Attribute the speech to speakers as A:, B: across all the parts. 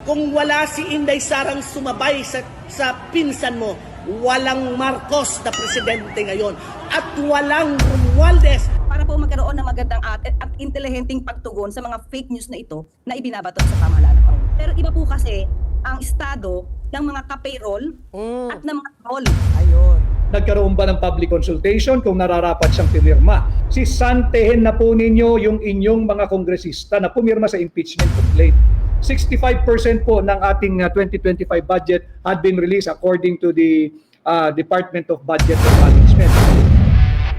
A: Kung wala si Inday Sarang sumabay sa pinsan mo, walang Marcos na presidente ngayon at walang Romualdez.
B: Para po magkaroon ng magandang at intelihenteng pagtugon sa mga fake news na ito na ibinabato sa pamahalaan ng Pangulo. Pero iba po kasi ang estado ng mga ka-payroll at ng mga rol.
C: Ayun.
D: Nagkaroon ba ng public consultation kung nararapat siyang pumirma? Sisantehin na po ninyo yung inyong mga kongresista na pumirma sa impeachment complaint. 65% po ng ating 2025 budget had been released according to the Department of Budget and Management.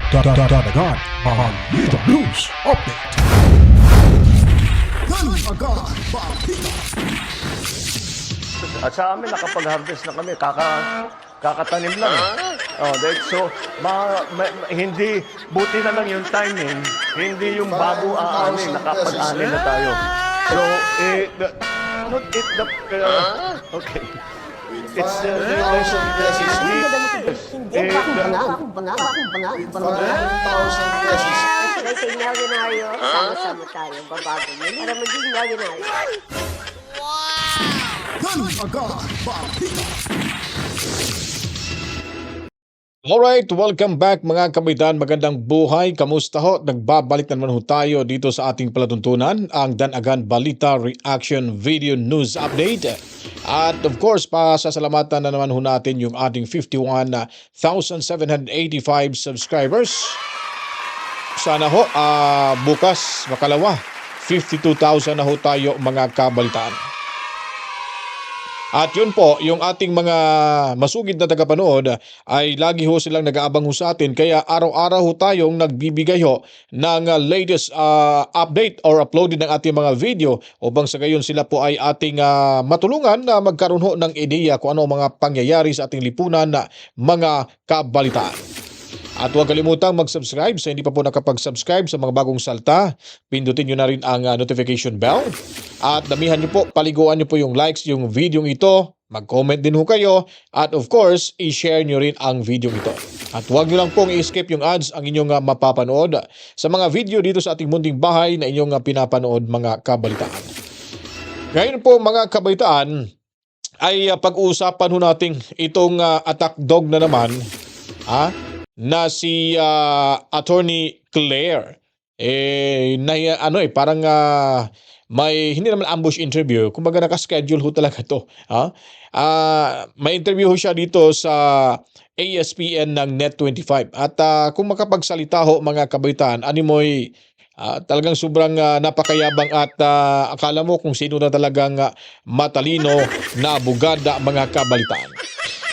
E: Dagdag Balita News Update. Dagdag Balita.
F: At sa amin, nakapag-harvest na kami. Kakatanim lang. So, hindi, buti na lang yung timing. Hindi yung bago aanin, nakapag-aanin na tayo. So, okay. It's
C: May say milyonaryo, sama-sama tayo, babago mo para maging milyonaryo.
E: Dagdag Balita.
G: Alright, welcome back mga kabitan. Magandang buhay. Kamusta ho? Nagbabalik na naman ho tayo dito sa ating palatuntunan, ang Danagan Balita Reaction Video News Update. At of course, pasasalamatan na naman ho natin yung ating 51,785 subscribers. Sana ho, bukas, makalawa, 52,000 na ho tayo mga kabalitaan. At yun po, yung ating mga masugid na tagapanood ay lagi ho silang nag-aabang ho sa atin. Kaya araw-araw ho tayong nagbibigay ho ng latest update or uploaded ng ating mga video upang sa gayon sila po ay ating matulungan na magkaroon ho ng ideya kung ano mga pangyayari sa ating lipunan na mga kabalitaan. At huwag kalimutang mag-subscribe sa hindi pa po nakapag-subscribe sa mga bagong salta. Pindutin nyo na rin ang notification bell. At damihan nyo po, paliguan nyo po yung likes yung video ito. Mag-comment din ho kayo. At of course, i-share nyo rin ang video ito. At huwag nyo lang pong i-skip yung ads ang inyong mapapanood sa mga video dito sa ating munting bahay na inyong pinapanood mga kabalitaan. Ngayon po mga kabalitaan ay pag-uusapan ho natin itong attack dog na naman. Na si Attorney Claire parang may hindi naman ambush interview, kumbaga naka-schedule ho talaga to. May interview ho siya dito sa ASPN ng Net25 at kung makapagsalita ho mga kabaitan, animoy talagang sobrang napakayabang at akala mo kung sino na talagang matalino na abogada mga kabalitaan.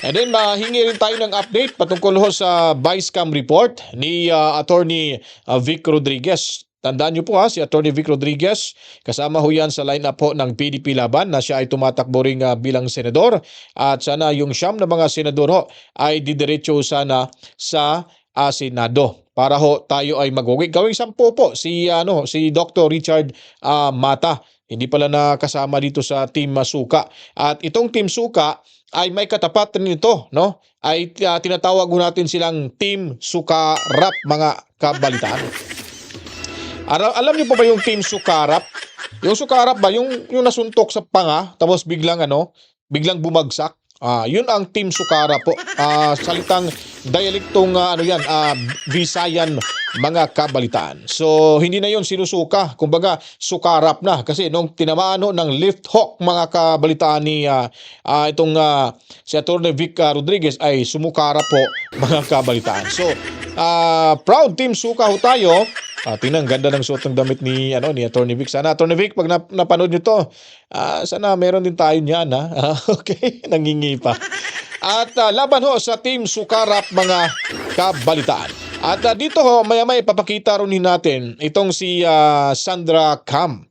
G: And then mahingi rin tayo ng update patungkol ho sa Vice Cam report ni Attorney Vic Rodriguez. Tandaan niyo po si Attorney Vic Rodriguez, kasama ho yan sa lineup po ng PDP Laban na siya ay tumatakbo rin bilang senador. At sana yung siyam na mga senador ho ay didiretso sana sa Senado para ho tayo ay magwagi. Gawing 10 po si Dr. Richard Mata. Hindi pala nakasama dito sa Team Suka. At itong Team Suka ay may katapat rin ito, no? Ay tinatawag natin silang Team Sukarap mga kabalitaan. Alam niyo po ba yung Team Sukarap? Yung Sukarap ba yung nasuntok sa panga tapos biglang bumagsak? Yun ang Team Sukarap po. Salitang dialektong Visayan mga kabalitaan. So hindi na yun sinusuka, kumbaga sukarap na kasi nung tinamaan ng lift hook mga kabalitaan ni si Atty. Vic Rodriguez ay sumukarap po mga kabalitaan. So proud Team Suka ho tayo. Tingnan, ganda ng suot ng damit ni Atty. Vic. Sana Atty. Vic, pag napanood nyo to, sana meron din tayo niyan. Okay, nangingi pa. At laban ho sa Team Sukarap mga kabalitaan. At dito ho, maya-maya ipapakita rin natin itong si Sandra Cam.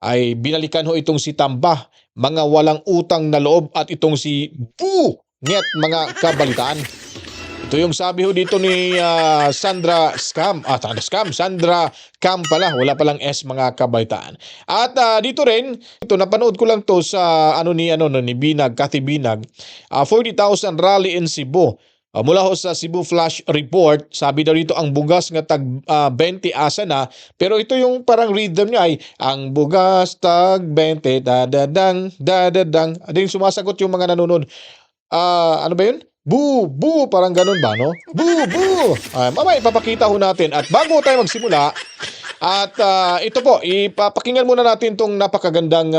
G: Ay binalikan ho itong si Tamba, mga walang utang na loob, at itong si Bunyet mga kabalitaan. Ito yung sabi ho dito ni Sandra Cam pala, wala palang S mga kabalitaan. At dito rin, napanood ko lang to sa ni Binag, Cathy Binag, 40,000 rally in Cebu. Mula ho sa Cebu Flash Report, sabi daw rito ang bugas nga tag 20 asa na, pero ito yung parang rhythm niya ay ang bugas tag 20 dadadang dadadang. Ano yung sumasagot yung mga nanonood? Ano ba yun? Boo! Boo! Parang ganun ba, no? Boo! Boo! Mamaya ipapakita ho natin. At bago tayo magsimula, at ito po, ipapakinggan muna natin itong napakagandang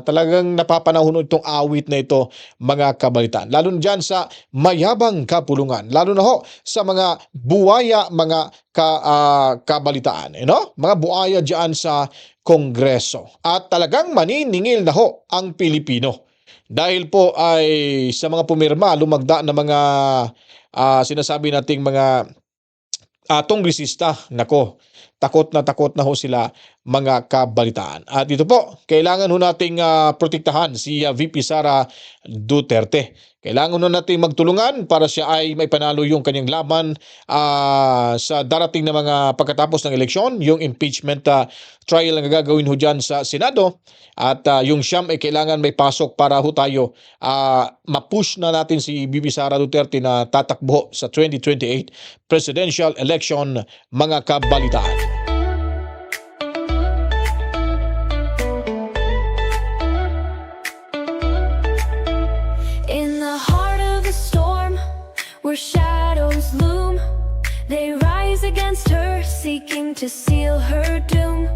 G: talagang napapanahon itong awit na ito, mga kabalitaan. Lalo na dyan sa mayabang kapulungan. Lalo na ho sa mga buwaya, mga kabalitaan. Mga buwaya dyan sa Kongreso. At talagang maniningil na ho ang Pilipino. Dahil po ay sa mga pumirma, lumagda na mga sinasabi nating mga kongresista. Nako, takot na ho sila, mga kabalitaan. At ito po, kailangan ho nating protektahan si VP Sara Duterte. Kailangan ho nating magtulungan para siya ay may panalo yung kanyang laban sa darating na mga pagkatapos ng eleksyon, yung impeachment trial na gagawin ho dyan sa Senado. At yung siyam ay kailangan may pasok para ho tayo mapush na natin si VP Sara Duterte na tatakbo sa 2028 presidential election, mga kabalitaan.
H: In the heart of the storm, where shadows loom, they rise against her, seeking to seal her doom.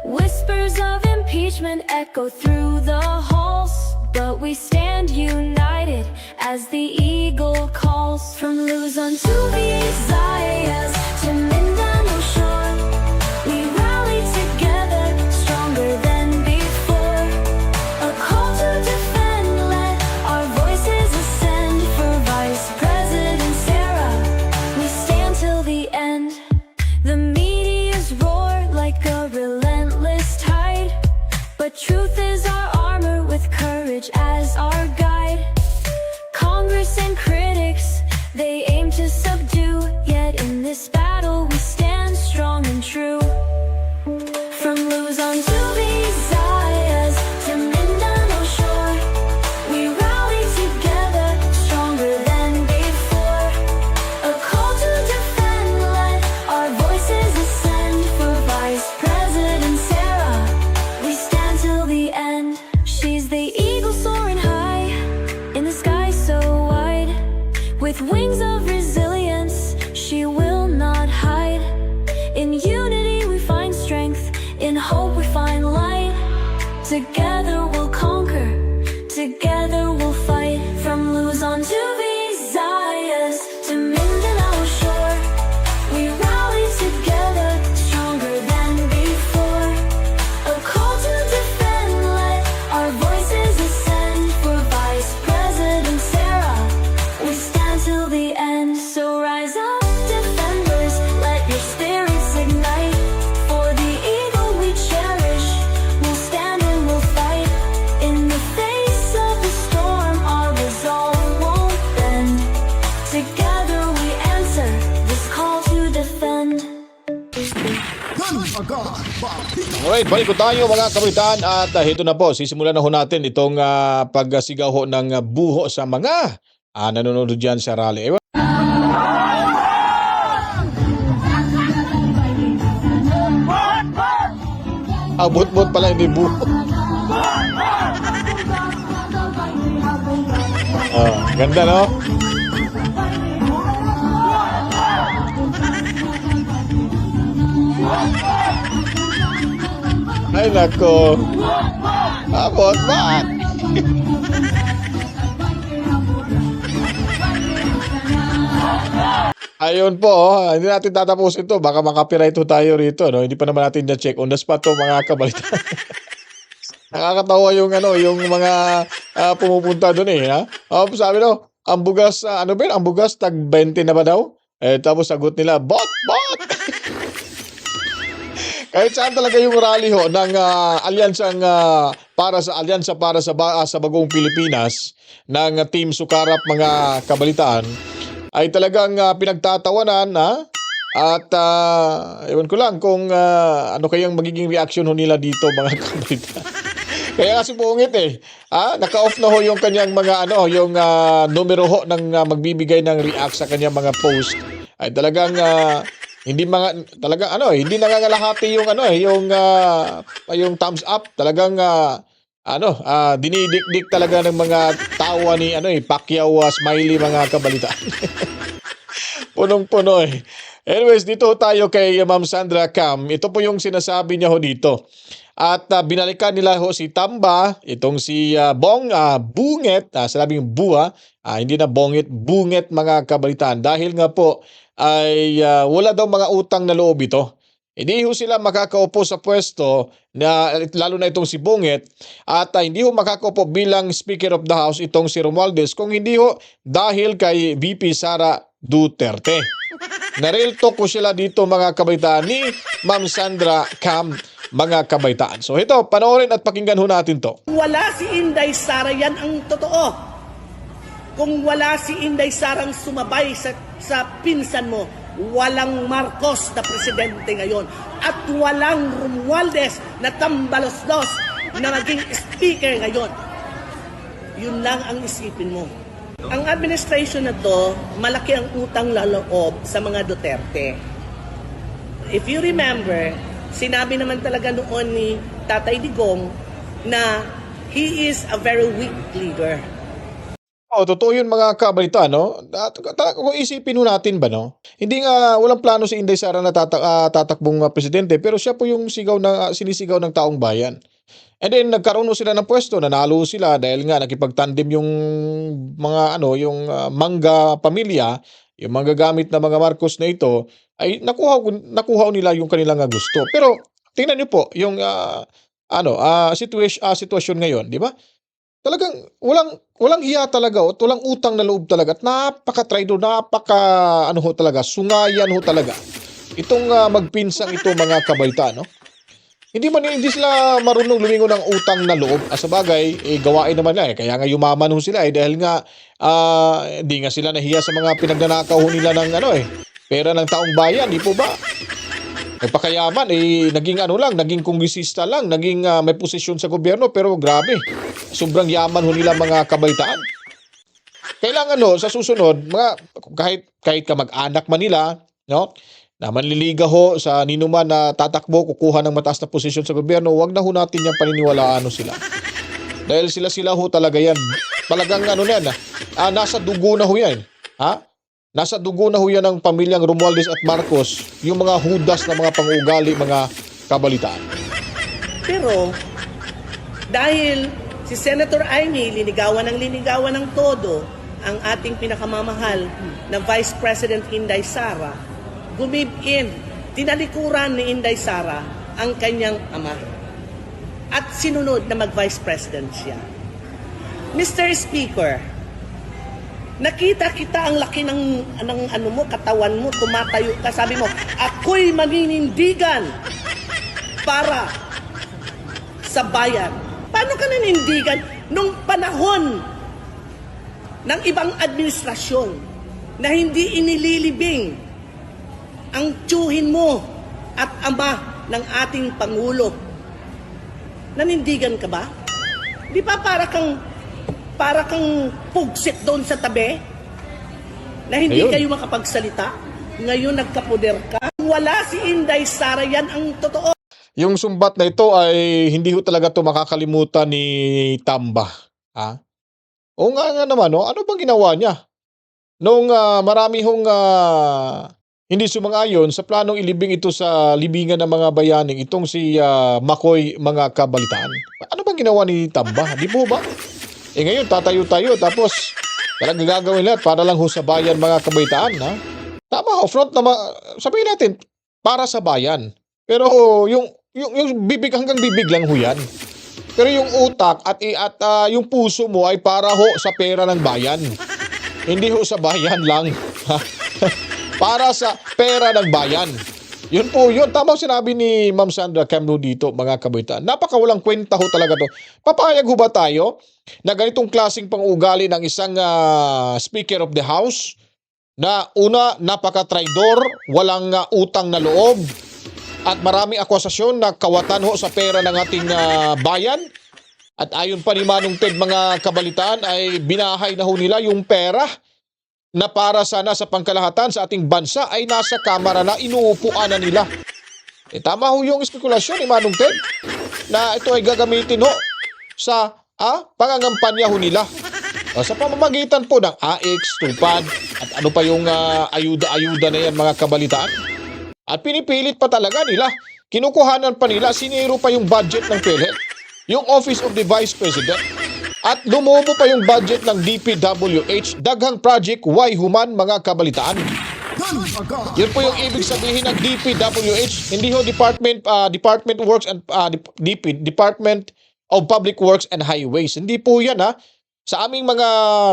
H: Whispers of impeachment echo through the halls, but we stand united as the eagle calls. From Luzon to Visayas to Mindanao shore, we rally together, stronger than before. A call to defend, let our voices ascend. For Vice President Sara, we stand till the end. The media's roar like a relentless tide, but truth is our armor with courage as our guide. Congress and critics, they aim to subdue, yet in this battle we stand strong and true. From Luzon to Visayas to Mindanao shore, we rally together, stronger than before. A call to defend, let our voices ascend. For Vice President Sara, we stand till the end. She's the eagle soaring high in the sky so wide. With wings of resilience, she will not hide. In unity we find strength, in hope we find light. Together we'll conquer, together we'll fight. From Luzon to Visayas to Mindanao shore, we rally together, stronger than before. A call to defend, let our voices ascend. For Vice President Sara, we stand till the end. So rise up, defenders, let your spirits ignite. For the eagle we cherish, we'll stand and we'll fight. In the face of the storm, our resolve won't bend. Together we answer this call to defend.
E: Gun agad, Barbita.
G: Alright, balik ko tayo, mga kabalitaan. At ito na po, sisimulan na ho natin itong pagsigaw ho ng buho sa mga nanonood dyan sa rally. Bot-bot pala, hindi buho. Ganda, no? Ay, nako. Bot-bot. Ayun po, hindi natin tatapusin to. Baka makapiright tayo rito, no? Hindi pa naman natin na-check on the spot to, mga kabalitaan. Nakakatawa yung yung mga pumupunta doon ha. Sabi no, ang bugas ano ba yun? Ang bugas tag 20 na ba daw? Tapos sagot nila, bot. Kahit saan talaga yung rally ho ng alyansang alyansa para sa bagong Pilipinas ng Team Sukarap, mga kabalitaan, ay talagang pinagtatawanan at ewan ko lang kung ano kayang magiging reaction ho nila dito, mga kabalitaan. Kaya nga si Bungit naka-off na ho yung kanyang mga yung numero ho ng magbibigay ng react sa kanyang mga post. Ay talagang hindi hindi nangangalahati yung yung thumbs up. Talagang dinidikdik talaga ng mga tawa ni Pacquiao Smiley, mga kabalitaan. Punong-puno eh. Anyways, dito tayo kay Ma'am Sandra Cam. Ito po yung sinasabi niya ho dito. At binalikan nila ho si Tamba, itong si Bunget, sinabing Bua, hindi na Bongit, Bunget, mga kabalitaan. Dahil nga po ay wala daw mga utang na loob ito. Hindi ho sila makakaupo sa pwesto, lalo na itong si Bunget, at hindi ho makakaupo bilang Speaker of the House itong si Romualdez kung hindi ho dahil kay VP Sara Duterte. Na-real talk ko sila dito, mga kabaitaan, ni Ma'am Sandra Cam, mga kabaitaan. So ito, panoorin at pakinggan ho natin to.
A: Kung wala si Inday Sara, yan ang totoo. Kung wala si Inday Sarang sumabay sa pinsan mo, walang Marcos na presidente ngayon. At walang Romualdez na tambalos-los na maging speaker ngayon. Yun lang ang isipin mo. Ang administration na to, malaki ang utang laloob sa mga Duterte. If you remember, sinabi naman talaga noon ni Tatay Digong na he is a very weak leader.
G: Totoo yun, mga kabalita, no? Kung isipin ho natin ba, no? Hindi nga, walang plano si Inday Sara na tatakbong presidente, pero siya po yung sinisigaw ng taong bayan. And then, nagkaroon ho sila ng pwesto, nanalo sila dahil nga nakipagtandem yung mga, yung mangga pamilya, yung mga gamit na mga Marcos na ito, ay nakuha nila yung kanilang gusto. Pero, tingnan niyo po, yung, sitwasyon ngayon, di ba? Talagang walang hiya talaga at walang utang na loob talaga at napaka-traitor, talaga, sungayan ho talaga. Itong magpinsang ito, mga kabalita, no? Hindi sila marunong lumingon ng utang na loob. Sa bagay, gawain naman nila kaya nga yumaman ho sila dahil nga hindi nga sila nahiya sa mga pinagnanakaw ho nila ng pera ng taong bayan, di po ba? Nagpakayaman, naging kongresista lang, naging may posisyon sa gobyerno, pero grabe, sobrang yaman ho nila, mga kabaitaan. Kailangan sa susunod, kahit kamag-anak man nila, no, na manliliga ho sa ninuman na tatakbo, kukuha ng mataas na posisyon sa gobyerno, wag na ho natin yung paniniwalaan sila. Dahil sila ho talaga yan. Talagang nasa dugo na ho yan. Nasa dugo na ho yan ng pamilyang Romualdez at Marcos, yung mga hudas na mga pangugali, mga kabalitaan.
A: Pero, dahil si Senator Amy linigawan ng todo ang ating pinakamamahal na Vice President Inday Sara, gumibin, tinalikuran ni Inday Sara ang kanyang ama. At sinunod na mag-Vice President siya. Mr. Speaker, nakita kita ang laki ng katawan mo, tumatayo ka, sabi mo, ako'y maninindigan para sa bayan. Paano ka nanindigan nung panahon ng ibang administrasyon na hindi inililibing ang tiyuhin mo at ama ng ating Pangulo? Nanindigan ka ba? Di ba para kang pugsit doon sa tabi na hindi kayo makapagsalita? Ngayon nagkapoder ka. Wala si Inday Sara, yan ang totoo.
G: Yung sumbat na ito ay hindi ho talaga ito makakalimutan ni Tamba. O nga naman, ano bang ginawa niya? Nung marami hong hindi sumang-ayon sa planong ilibing ito sa libingan ng mga bayaning, itong si Makoy, mga kabalitaan. Ano bang ginawa ni Tamba? Di po ba? Ngayon tatayo-tayo tapos talagang gagawin lahat para lang ho sa bayan, mga kabalitaan. Tama, front na sabihin natin, para sa bayan. Pero yung bibig, hanggang bibig lang ho yan. Pero yung utak at yung puso mo ay para ho sa pera ng bayan. Hindi ho sa bayan lang. Para sa pera ng bayan. Yun po yun. Tama sinabi ni Ma'am Sandra Cam dito, mga kabaitaan. Napakawalang kwenta ho talaga to. Papayag ho ba tayo na ganitong klaseng pang-ugali ng isang Speaker of the House na una, napaka-traidor, walang utang na loob, at marami akusasyon na kawatan ho sa pera ng ating bayan? At ayon pa ni Manong Ted, mga kabalitaan, ay binahay na ho nila yung pera na para sana sa pangkalahatan sa ating bansa ay nasa kamara na, inuupuan na nila. Tama ho yung espekulasyon ni Manong Ted na ito ay gagamitin ho sa pangangampanya ho nila. Sa pamamagitan po ng AX, Tupad, at ano pa yung ayuda-ayuda na yan, mga kabalitaan. At pinipilit pa talaga nila, kinukuhanan pa nila, siniro pa yung budget ng PhilHealth, yung Office of the Vice President, at lumubo pa yung budget ng DPWH, daghang project, why human, mga kabalitaan.
E: Gun agad.
G: Yun po yung ibig sabihin ng DPWH, hindi ho Department Works and Department of Public Works and Highways. Hindi po yan Sa aming mga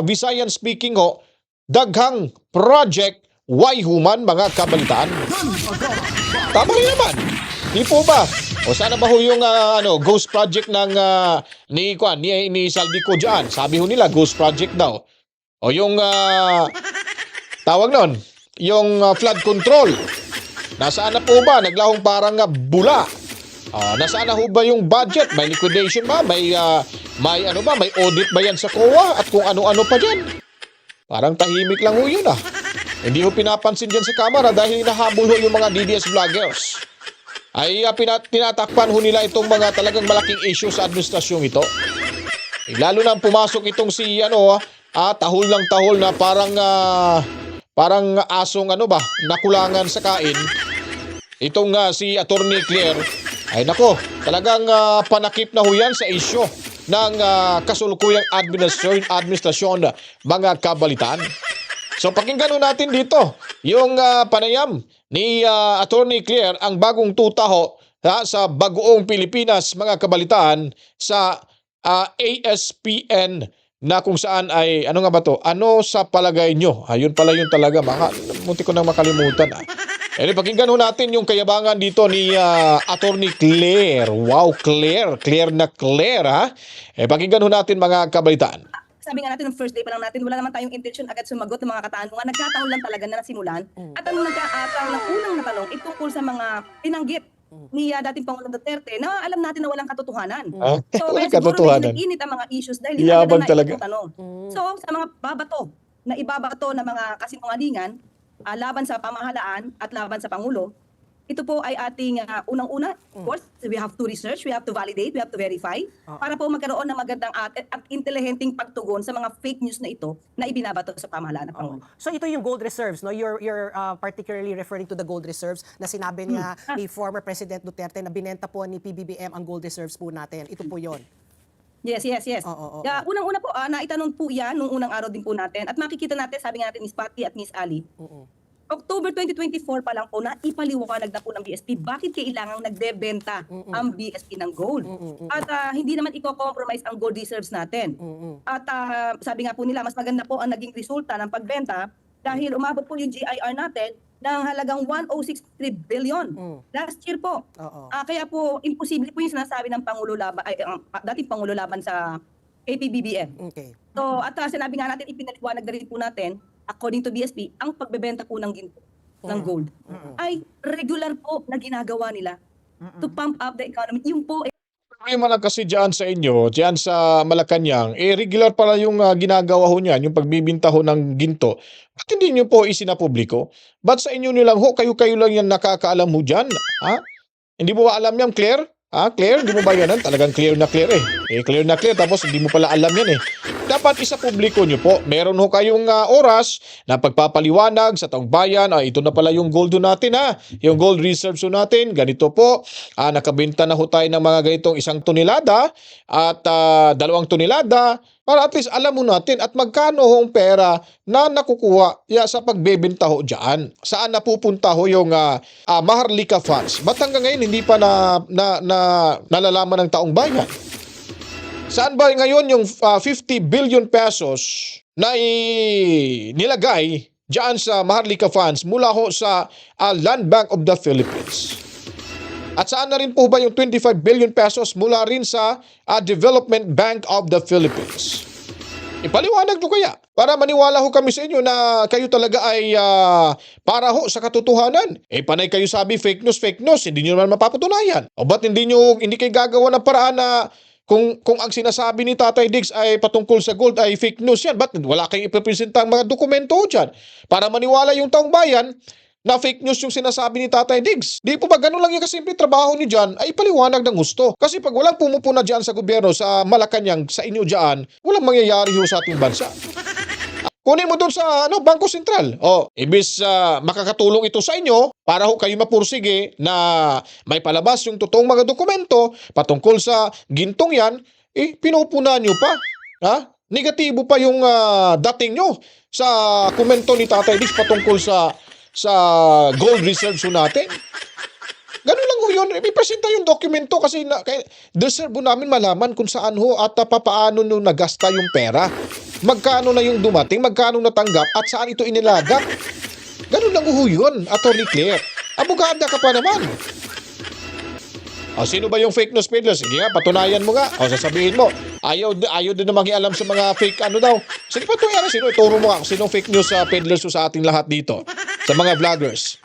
G: Visayan speaking ho, daghang project, why human, mga kabalitaan.
E: Gun agad.
G: Tama rin naman. Di po ba? O sana ba ho yung ghost project ng ni Saldico dyan? Sabi ho nila ghost project daw. O yung tawag nun, yung flood control. Nasaan na po ba? Naglahong parang bula. Nasaan na ho ba yung budget? May liquidation ba? May may audit ba yan sa COA? At kung ano-ano pa dyan? Parang tahimik lang ho yun Hindi ho pinapansin dyan sa kamera dahil hinahabol ho yung mga DDS vloggers. Ay tinatakpan ho nila itong mga talagang malaking issue sa administrasyong ito. Lalo na pumasok itong si tahol ng tahol na parang asong nakulangan sa kain. Itong si Attorney Claire, ay nako, talagang panakip na ho yan sa issue ng kasulukuyang administrasyon, mga kabalitaan. So pakinggan ho natin dito yung panayam ni Attorney Claire, ang bagong tuta ho sa Bagoong Pilipinas, mga kabalitaan, sa ASPN, na kung saan ay, ano nga ba to? Ano sa palagay nyo? Ayun pala yun talaga, munti ko nang makalimutan pakinggan ho natin yung kayabangan dito ni Attorney Claire. Wow, Claire na Claire pakinggan ho natin, mga kabalitaan.
B: Sabi nga natin, ng first day pa lang natin, wala naman tayong intention agad sumagot ng mga katanungan. Nagkataon lang talaga na nasimulan. At ang nagkataon ng unang natanong, itungkol sa mga tinanggit ni dating Pangulong Duterte na alam natin na walang katotohanan. So,
G: Walang
B: kaya siguro
G: katotohanan.
B: medyo nag-init ang mga issues dahil
G: Yabang
B: na
G: talaga.
B: itong tanong. So, sa mga ibabato na mga kasinungalingan, laban sa pamahalaan at laban sa Pangulo, ito po ay ating unang-una, of course, we have to research, we have to validate, we have to verify, para po magkaroon ng magandang at intelihenteng pagtugon sa mga fake news na ito na ibinabato sa pamahalaan ng Pangulo.
I: So ito yung gold reserves, no? You're particularly referring to the gold reserves na sinabi niya ni former President Duterte na binenta po ni PBBM ang gold reserves po natin. Ito po yon.
B: Yes. Unang-una po, naitanong po yan nung unang araw din po natin. At makikita natin, sabi nga natin Ms. Patty at Ms. Ali, October 2024 pa lang po na ipaliwanag na po ng BSP bakit kailangang nagdebenta ang BSP ng gold. At hindi naman i-compromise ang gold reserves natin. At sabi nga po nila, mas maganda po ang naging resulta ng pagbenta dahil umabot po yung GIR natin ng halagang 1,063 billion last year po. Kaya po, imposible po yung sinasabi ng dating Pangulo laban sa APBBM.
I: Okay.
B: So, at sinabi nga natin, ipinaliwanag na rin po natin, according to BSP, ang pagbebenta po ng ginto, ng gold, ay regular po na ginagawa nila to pump up the economy. Yung po,
G: Problema lang kasi dyan sa inyo, dyan sa Malacanang, regular pala yung ginagawa ho niyan, yung pagbibinta ho ng ginto. Ba't hindi nyo po isinapubliko? Ba't sa inyo nilang kayo-kayo lang yan nakakaalam ho dyan? Hindi mo ba alam yan, Claire? Claire, hindi mo ba yan? Talagang clear na clear clear na clear, tapos hindi mo pala alam yan Dapat isapubliko nyo po. Meron ho kayong oras na pagpapaliwanag sa taong bayan. Ito na pala yung gold natin Yung gold reserves natin. Ganito po. Nakabenta na ho tayo ng mga ganitong 1 tonelada at 2 tonelada. Para at least alam mo natin at magkano hong pera na nakukuha sa pagbebenta ho dyan. Saan napupunta ho yung Maharlika funds? Ba't hanggang ngayon hindi pa nalalaman ng taong bayan? Saan ba ngayon yung 50 billion pesos na nilagay dyan sa Maharlika funds mula ho sa Land Bank of the Philippines? At saan na rin po ba yung 25 billion pesos mula rin sa Development Bank of the Philippines? Ipaliwanag nyo kaya para maniwala ho kami sa inyo na kayo talaga ay para ho sa katotohanan. Panay kayo sabi fake news, hindi nyo naman mapapatunayan. O ba't hindi kayo gagawa ng paraan na Kung ang sinasabi ni Tatay Diggs ay patungkol sa gold ay fake news yan, ba't wala kayong ipipresenta ang mga dokumento dyan para maniwala yung taong bayan na fake news yung sinasabi ni Tatay Diggs? Di po ba ganun lang yung kasimple trabaho ni dyan ay paliwanag ng gusto? Kasi pag walang pumupuna dyan sa gobyerno, sa Malacanang, sa inyo dyan, walang mangyayari ho sa ating bansa. Kunin mo doon sa Bangko Sentral. Ibis makakatulong ito sa inyo para ho kayo mapursige na may palabas yung totoong mga dokumento patungkol sa gintong yan, pinupuna nyo pa. Ha? Negatibo pa yung dating nyo sa komento ni Tatay Diggs patungkol sa gold reserves ho natin. Ganun lang ho yun. Ipresenta yung dokumento kasi deserve namin malaman kung saan ho at papaano nyo nagasta yung pera. Magkano na yung dumating, magkano natanggap at saan ito inilagak. Ganun lang ho yun, Attorney Claire. Abogada ka pa naman. Sino ba yung fake news peddlers? Sige nga, patunayan mo nga. Sasabihin mo, ayaw din na makialam sa mga fake daw. Sige, patunayan. Sino? Ituro mo nga kung sinong fake news peddlers sa ating lahat dito. Sa mga vloggers.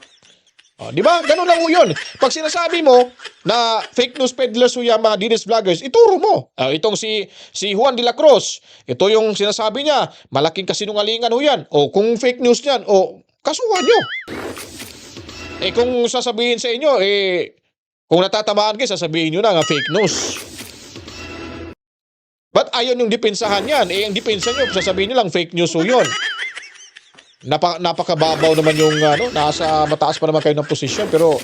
G: Di ba? Ganun lang ho yun. Pag sinasabi mo na fake news peddlers ho yan, mga dinis vloggers, ituro mo. Itong si Juan de la Cruz, ito yung sinasabi niya, malaking kasinungalingan ho yan. Kung fake news yan, kasuhan nyo. Kung sasabihin sa inyo, kung natatamaan kayo, sasabihin nyo na nga fake news. Ba't ayaw yung depensahan yan? Ang depensa nyo, sasabihin nyo lang fake news ho yun. Napakababaw naman yung nasa mataas pa naman kayo ng posisyon pero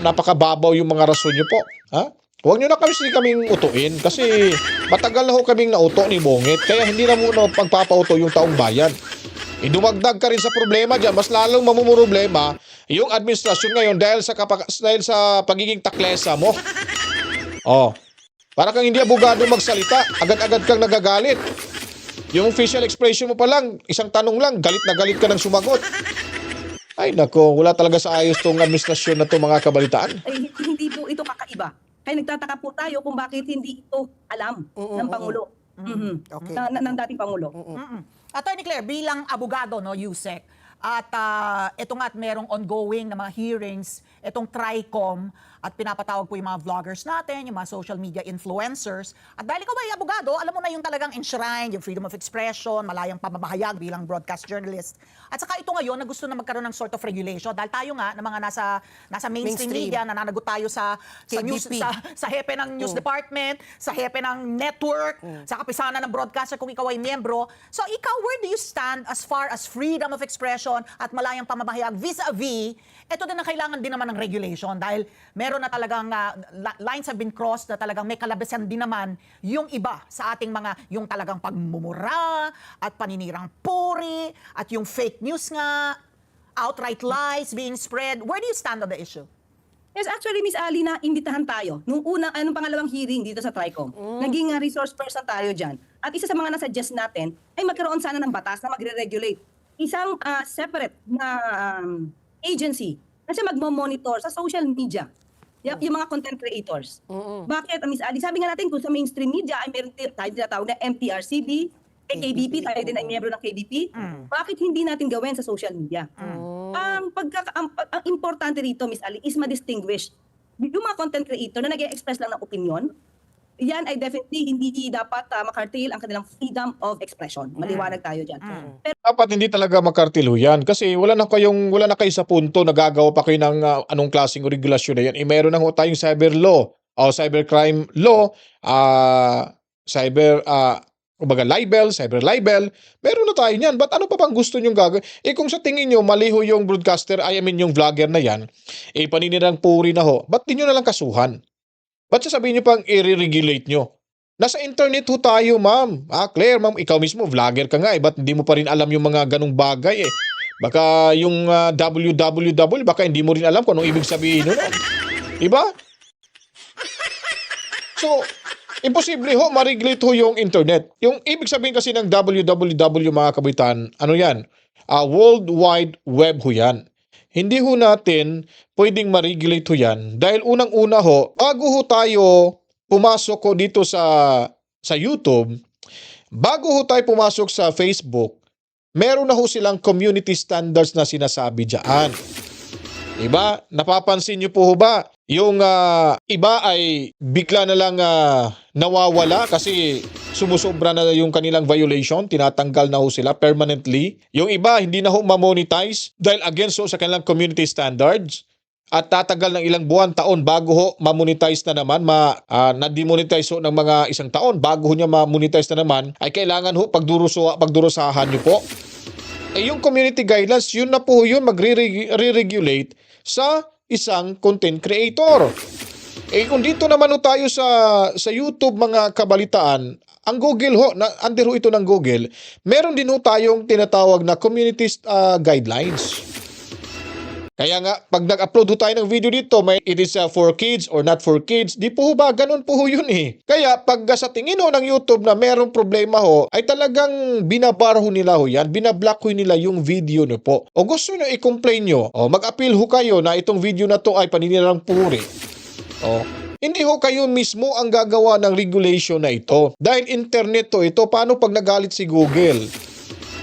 G: napakababaw yung mga rason nyo po. Huwag nyo na kaming utuin kasi matagal na ho kaming nauto ni Bongit kaya hindi na muna pagpapauto yung taong bayan. Dumagdag ka rin sa problema dyan, mas lalong mamumroblema yung administrasyon ngayon dahil sa pagiging taklesa mo. Para kang hindi abogado magsalita, agad-agad kang nagagalit. Yung facial expression mo pa lang, isang tanong lang, galit na galit ka ng sumagot. Ay nako, wala talaga sa ayos tong administrasyon na to mga kabalitaan.
B: Hindi po ito kakaiba. Kaya nagtataka po tayo kung bakit hindi ito alam ng Pangulo.
I: Okay.
B: Ng dating Pangulo.
J: Attorney Claire, bilang abogado, Yusek, at ito nga at merong ongoing na mga hearings, itong TRICOM, at pinapatawag po yung mga vloggers natin, yung mga social media influencers. At dahil ikaw ay abogado, alam mo na yung talagang enshrined, yung freedom of expression, malayang pamamahayag bilang broadcast journalist. At saka ito ngayon na gusto na magkaroon ng sort of regulation dahil tayo nga na mga nasa mainstream media, nananagot tayo sa news, sa hepe ng news department, sa hepe ng network, sa kapisanan ng broadcaster kung ikaw ay miyembro. So ikaw, where do you stand as far as freedom of expression at malayang pamamahayag vis-a-vis ito din ang kailangan din naman ng regulation dahil meron na talagang lines have been crossed na talagang may kalabasan din naman yung iba sa ating mga yung talagang pagmumura at paninirang puri at yung fake news nga, outright lies being spread. Where do you stand on the issue?
B: Yes, actually, Miss Ali, na imbitahan tayo. Nung pangalawang hearing dito sa TRICOM, naging resource person tayo dyan. At isa sa mga nasuggest natin ay magkaroon sana ng batas na magre-regulate. Isang separate na agency na siya magmo-monitor sa social media. Yung mga content creators. Bakit, Miss Ali? Sabi nga natin kung sa mainstream media ay meron tayo tinatawag na MTRCB, KBP, tayo din ay miyembro ng KBP. Bakit hindi natin gawin sa social media? Ang importante rito, Miss Ali, is ma-distinguish yung mga content creator na nag-express lang ng opinion. Yan ay definitely hindi dapat makartil ang kanilang freedom of expression. Maliwanag tayo dyan. Pero
G: Dapat hindi talaga makartilo yan kasi wala na kayo sa punto na gagawa pa kayo ng anong klaseng regulasyon na yan. Meron na ho tayong cyber law o cybercrime law, cyber libel. Meron na tayo niyan. Ba't ano pa bang gusto nyong gagawin? Kung sa tingin nyo maliho yung broadcaster, yung vlogger na yan, paninirang puri na ho, ba't di nyo na lang kasuhan? Ba't sasabihin nyo pang i-regulate nyo? Nasa internet ho tayo, ma'am. Claire, ma'am, ikaw mismo, vlogger ka nga. Ba't hindi mo pa rin alam yung mga ganong bagay Baka yung www, baka hindi mo rin alam kung anong ibig sabihin nun. Diba? So, imposible ho, ma-regulate ho yung internet. Yung ibig sabihin kasi ng www, mga kabitan, ano yan? World Wide Web ho yan. Hindi ho natin pwedeng ma-regulate ho yan dahil unang-una ho, bago ho tayo pumasok ho dito sa YouTube, bago ho tayo pumasok sa Facebook, meron na ho silang community standards na sinasabi dyan. Diba? Napapansin nyo po ho ba? Yung iba ay bigla na lang nawawala kasi sumusobra na yung kanilang violation, tinatanggal na ho sila permanently. Yung iba hindi na ho ma-monetize dahil against ho sa kanilang community standards. At tatagal ng ilang buwan, taon bago ho ma-monetize na naman, na-demonetize ho ng mga isang taon bago ho niya ma-monetize na naman, ay kailangan ho pagdurusahan niyo po. Yung community guidelines, yun na po yun magre-regulate sa isang content creator. Kung dito naman ho tayo sa YouTube mga kabalitaan, ang Google ho, under ho ito ng Google, meron din ho tayong tinatawag na community guidelines. Kaya nga, pag nag-upload ho tayo ng video dito, may it is for kids or not for kids, di po ba, ganun po yun eh. Kaya pag sa tingin ho ng YouTube na merong problema ho, ay talagang binabar ho nila ho yan, binablock ho nila yung video nyo po. O gusto nyo i-complain nyo, mag-appeal ho kayo na itong video na to ay paninilang puri. Hindi ho kayo mismo ang gagawa ng regulation na ito. Dahil internet to ito, paano pag nagalit si Google?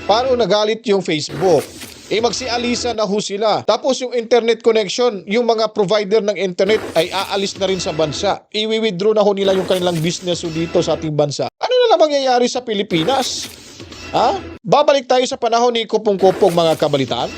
G: Paano nagalit yung Facebook? Magsialisa na ho sila. Tapos yung internet connection, yung mga provider ng internet ay aalis na rin sa bansa. I-withdraw na ho nila yung kanilang business ho dito sa ating bansa. Ano na lang mangyayari sa Pilipinas? Babalik tayo sa panahon ni Kupong-Kupong mga kabalitaan?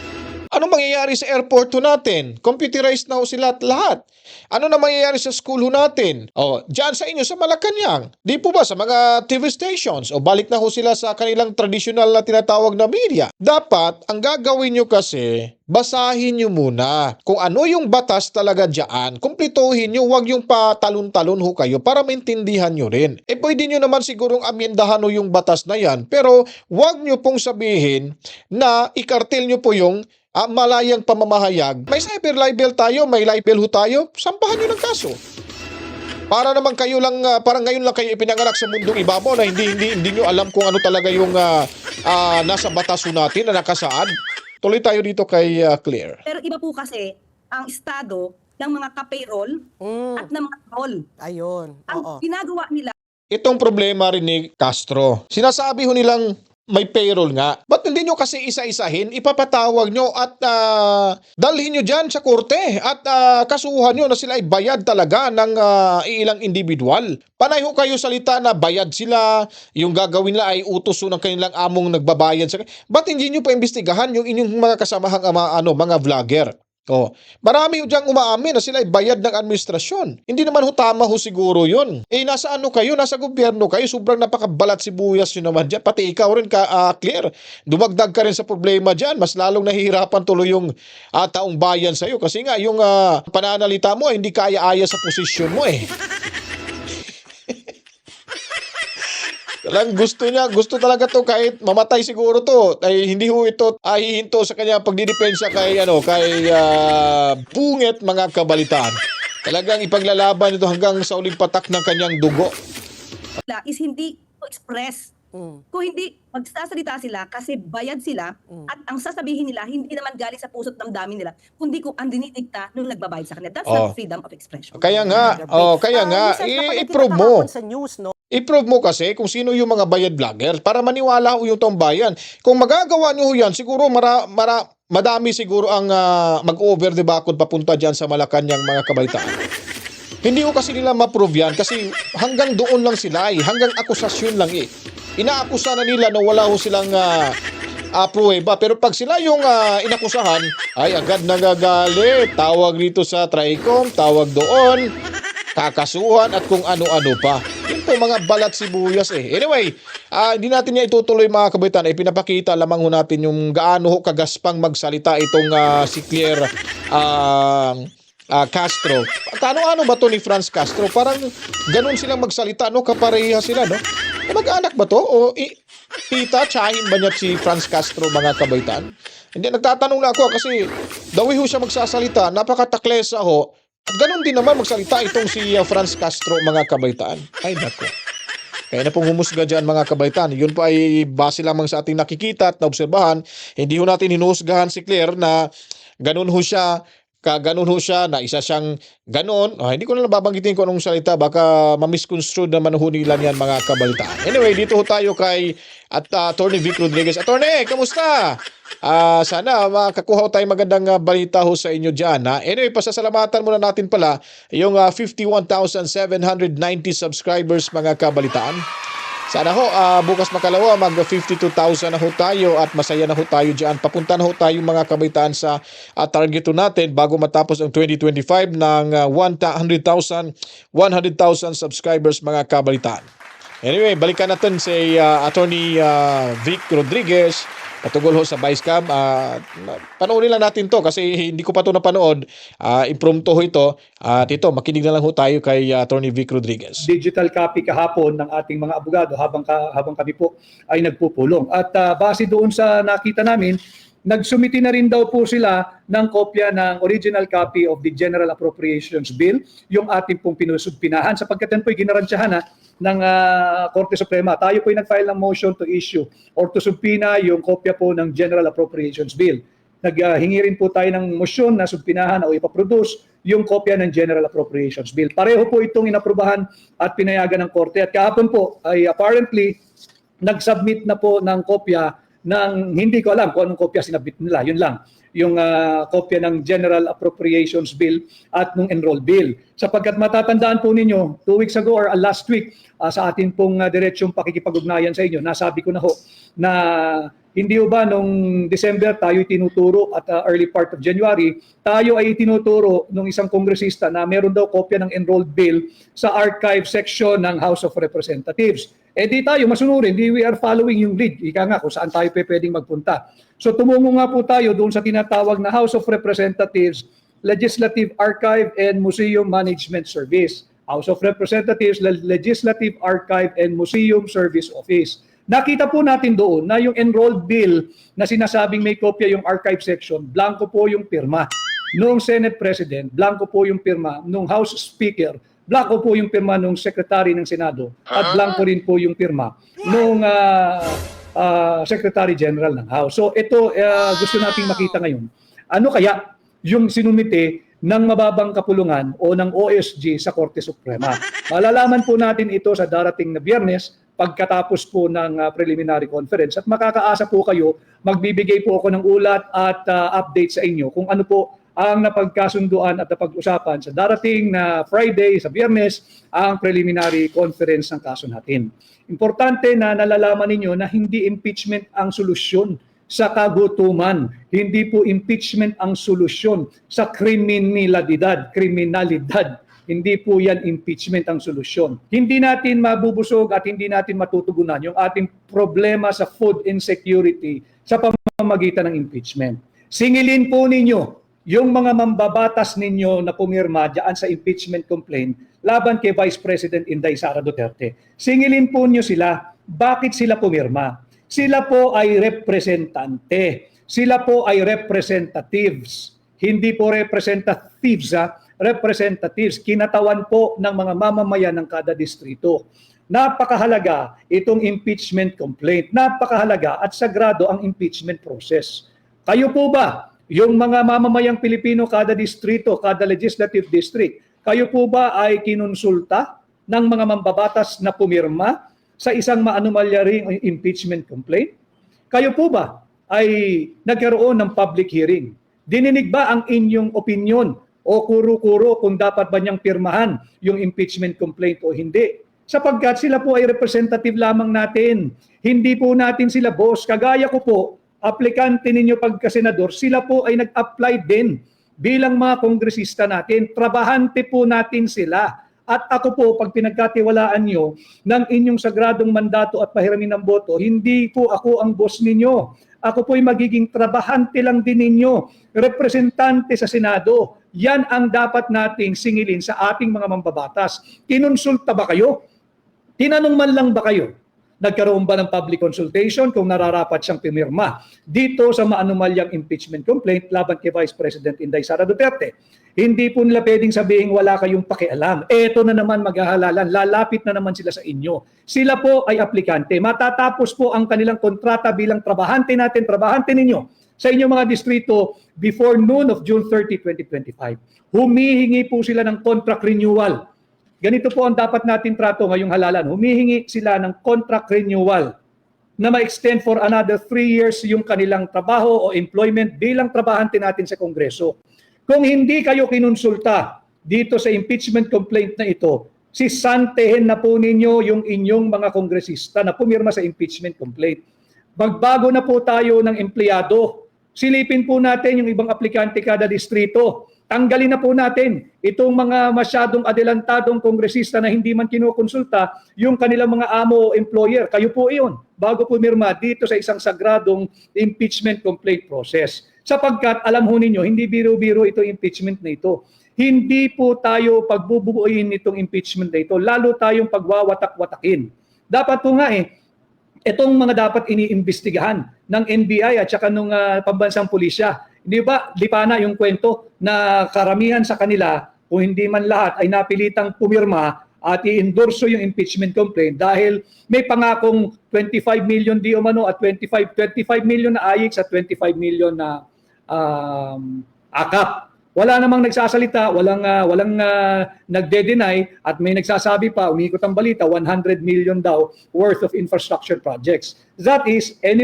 G: Ano mangyayari sa airport ho natin? Computerized na ho sila at lahat. Ano na mangyayari sa school ho natin? Diyan sa inyo sa Malacanang. Di po ba sa mga TV stations? Balik na ho sila sa kanilang traditional na tinatawag na media. Dapat, ang gagawin nyo kasi, basahin nyo muna kung ano yung batas talaga diyan. Kumplituhin nyo, huwag yung patalon-talon ho kayo para maintindihan nyo rin. Pwede nyo naman sigurong amyendahan ho yung batas na yan, pero huwag nyo pong sabihin na ikartel nyo po yung malayang pamamahayag. May cyber libel tayo, may libel ho tayo, sampahan nyo ng kaso. Para naman kayo lang, parang ngayon lang kayo ipinanganak sa mundong ibabaw na hindi nyo alam kung ano talaga yung nasa batas ho natin na nakasaad. Tuloy tayo dito kay Claire.
B: Pero iba po kasi ang estado ng mga ka-payroll at ng mga toll.
I: Ayun.
B: Ang ginagawa nila,
G: Itong problema rin ni Castro. Sinasabi ho nilang may payroll nga. Ba't hindi nyo kasi isa-isahin, ipapatawag nyo at dalhin nyo dyan sa korte at kasuhan nyo na sila ay bayad talaga ng ilang individual. Panay ho kayo salita na bayad sila, yung gagawin nila ay utos ng kanilang among nagbabayad sa. Ba't hindi nyo pa imbestigahan yung inyong mga kasamahang mga vlogger? Marami ho diyang umaamin na sila ay bayad ng administrasyon. Hindi naman ho tama ho siguro yun. Nasa ano kayo? Nasa gobyerno kayo. Sobrang napakabalat sibuyas nyo naman dyan. Pati ikaw rin Claire. Dumagdag ka rin sa problema dyan. Mas lalong nahihirapan tuloy yung taong bayan sa'yo. Kasi nga yung pananalita mo hindi kaya-aya sa posisyon mo eh. Gusto talaga to kahit mamatay siguro to. Ay hindi ho ito hihinto sa kanya pagdidepensa kay Bunget mga kabalitaan. Talagang ipaglalaban ito hanggang sa uling patak ng kanyang dugo.
B: is hindi express. Kung hindi, magsasalita sila kasi bayad sila at ang sasabihin nila hindi naman galing sa puso't damdamin nila, kundi kung ang dinidikta nung nagbabayad sa kanila. That's not freedom of expression.
G: Kaya nga, i-prove mo.
I: Sa news, no?
G: I-prove mo kasi kung sino yung mga bayad vlogger para maniwala ho yung taong bayan. Kung magagawa nyo yan, siguro madami siguro ang mag-over the bakod papunta dyan sa Malacanang mga kabalitaan. Hindi ko kasi nila ma-prove yan kasi hanggang doon lang sila hanggang akusasyon lang Inaakusa na nila na wala ho silang pruweba. Pero pag sila yung inakusahan, ay agad nagagalit. Tawag dito sa TRICOM, tawag doon, kakasuhan at kung ano-ano pa. Yun po mga balat sibuyas Anyway, hindi natin niya itutuloy mga kabaitan. Pinapakita lamang ho natin yung gaano ho kagaspang magsalita itong si Claire Castro. Ano ba to ni Franz Castro? Parang ganun silang magsalita, kapareha sila, no? Mag-anak ba to? O tita, tsahin ba niya si Franz Castro mga kabaitan? Hindi, nagtatanong na ako kasi daw ho siya magsasalita, napakataklesa ho. At ganun din naman magsalita itong si Franz Castro mga kabaitan. Ay nako. Kaya na pong humusga dyan mga kabaitan. Yun po ay base lamang sa ating nakikita at naobserbahan. Hindi ho natin hinuhusgahan si Claire na ganun ho siya kaganon ho siya, na isa siyang ganon. Hindi ko na nababanggitin kung anong salita, baka ma-misconstrued naman ho nila yan mga kabalitaan. Anyway, dito ho tayo kay Attorney Vic Rodriguez. Attorney, kamusta? Sana makakuha tayo magandang balita ho sa inyo dyan. Anyway, pasasalamatan muna natin pala yung 51,790 subscribers mga kabalitaan. Sana ho, bukas makalawa, mag 52,000 na ho tayo at masaya na ho tayo dyan. Papunta na ho tayo mga kabaitaan sa target ho natin bago matapos ang 2025 ng 100,000 subscribers mga kabaitaan. Anyway, balikan natin si Attorney Vic Rodriguez. Patungkol ho sa Vicecam. Panoorin lang natin to kasi hindi ko pa to napanood. Impromptu ho ito. At ito, makinig na lang ho tayo kay Attorney Vic Rodriguez.
D: Digital copy kahapon ng ating mga abogado habang kami po ay nagpupulong. At base doon sa nakita namin, nagsumiti na rin daw po sila ng kopya ng original copy of the General Appropriations Bill, yung ating pong pinusubpinahan sapagkat yan po'y ginarantyahan ng Korte Suprema. Tayo po'y nag-file ng motion to issue or to subpina yung kopya po ng General Appropriations Bill. Naghingi rin po tayo ng motion na subpinahan o ipaproduce yung kopya ng General Appropriations Bill. Pareho po itong inaprubahan at pinayagan ng Korte. At kahapon po ay apparently nag-submit na po ng kopya ng hindi ko alam kung anong kopya sinabit nila. Yun lang, yung kopya ng General Appropriations Bill at ng Enroll Bill. Sapagkat matatandaan po ninyo, 2 weeks ago or last week, sa atin pong diretsyong pakikipag-ugnayan sa inyo, nasabi ko na ho na hindi ho ba nung December tayo tinuturo at early part of January, tayo ay tinuturo nung isang kongresista na meron daw kopya ng Enrolled Bill sa archive section ng House of Representatives. Di tayo masunurin, we are following yung lead. Ika nga kung saan tayo pwedeng magpunta. So tumungo nga po tayo doon sa tinatawag na House of Representatives Legislative Archive and Museum Management Service. House of Representatives Legislative Archive and Museum Service Office. Nakita po natin doon na yung enrolled bill na sinasabing may kopya yung archive section, blanco po yung pirma. Noong Senate President, blanco po yung pirma. Noong House Speaker, blanco po yung pirma nung Secretary ng Senado at blanco rin po yung pirma nung Secretary General ng House. So ito gusto nating makita ngayon. Ano kaya yung sinumite ng mababang kapulungan o ng OSG sa Korte Suprema? Malalaman po natin ito sa darating na Biyernes pagkatapos po ng preliminary conference at makakaasa po kayo, magbibigay po ako ng ulat at update sa inyo kung ano po ang napagkasunduan at napag-usapan sa darating na Friday, sa Biyernes, ang preliminary conference ng kaso natin. Importante na nalalaman ninyo na hindi impeachment ang solusyon sa kagutuman. Hindi po impeachment ang solusyon sa kriminalidad. Hindi po yan impeachment ang solusyon. Hindi natin mabubusog at hindi natin matutugunan yung ating problema sa food insecurity sa pamamagitan ng impeachment. Singilin po ninyo yung mga mambabatas ninyo na pumirma dyan sa impeachment complaint laban kay Vice President Inday Sara Duterte. Singilin po nyo sila. Bakit sila pumirma? Sila po ay representante. Sila po ay representatives. Hindi po representatives, representatives. Kinatawan po ng mga mamamayan ng kada distrito. Napakahalaga itong impeachment complaint. Napakahalaga at sagrado ang impeachment process. Kayo po ba, yung mga mamamayang Pilipino, kada distrito, kada legislative district, kayo po ba ay kinonsulta ng mga mambabatas na pumirma sa isang maanumalyaring impeachment complaint? Kayo po ba ay nagkaroon ng public hearing? Dininig ba ang inyong opinion o kuro-kuro kung dapat ba niyang pirmahan yung impeachment complaint o hindi? Sapagkat sila po ay representative lamang natin. Hindi po natin sila boss. Kagaya ko po, aplikante ninyo pagka-senador, sila po ay nag-apply din bilang mga kongresista natin. Trabahante po natin sila. At ako po, pag pinagkatiwalaan nyo ng inyong sagradong mandato at pahiramin ng boto, hindi po ako ang boss ninyo. Ako po ay magiging trabahante lang din ninyo, representante sa Senado. Yan ang dapat nating singilin sa ating mga mambabatas. Kinonsulta ba kayo? Tinanong man lang ba kayo? Nagkaroon ba ng public consultation kung nararapat siyang pimirma dito sa maanumalyang impeachment complaint laban kay Vice President Inday Sara Duterte? Hindi po nila pwedeng sabihin wala kayong pakialam. Eto na naman maghahalalan, lalapit na naman sila sa inyo. Sila po ay aplikante. Matatapos po ang kanilang kontrata bilang trabahante natin, trabahante ninyo sa inyong mga distrito before noon of June 30, 2025. Humihingi po sila ng contract renewal. Ganito po ang dapat natin trato ngayong halalan. Humihingi sila ng contract renewal na ma-extend for another 3 years yung kanilang trabaho o employment bilang trabahante natin sa Kongreso. Kung hindi kayo kinonsulta dito sa impeachment complaint na ito, sisantehin na po ninyo yung inyong mga kongresista na pumirma sa impeachment complaint. Magbago na po tayo ng empleyado. Silipin po natin yung ibang aplikante kada distrito. Tanggalin na po natin itong mga masyadong adelantadong kongresista na hindi man kinukonsulta yung kanilang mga amo o employer. Kayo po iyon bago pumirma dito sa isang sagradong impeachment complaint process. Sapagkat alam ho ninyo, hindi biro-biro itong impeachment na ito. Hindi po tayo pagbubuuin itong impeachment na ito, lalo tayong pagwawatak-watakin. Dapat po nga itong mga dapat iniimbestigahan ng NBI at saka ng pambansang pulisya. Di ba, di pa na yung kwento na karamihan sa kanila, kung hindi man lahat, ay napilitang pumirma at i-endorso yung impeachment complaint dahil may pangakong 25 million di umano at 25 million na AIX at 25 million na AKAP. Wala namang nagsasalita, walang nagde-deny at may nagsasabi pa, umikot ang balita, 100 million daw worth of infrastructure projects. That is, any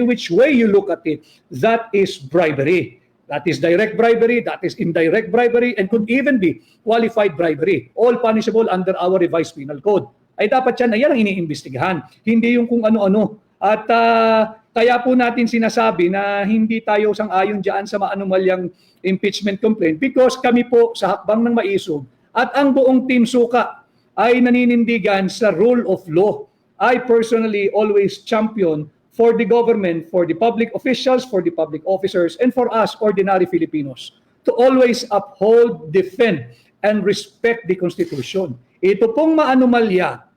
D: which way you look at it, that is bribery. That is direct bribery, that is indirect bribery, and could even be qualified bribery. All punishable under our revised penal code. Ay dapat yan ang iniimbestigahan, hindi yung kung ano-ano. At kaya po natin sinasabi na hindi tayo sang-ayon dyan sa maanumalyang impeachment complaint because kami po sa hakbang ng maisog at ang buong Team Suka ay naninindigan sa rule of law. I personally always champion for the government, for the public officials, for the public officers, and for us ordinary Filipinos to always uphold, defend, and respect the Constitution. Ito pong maanumalya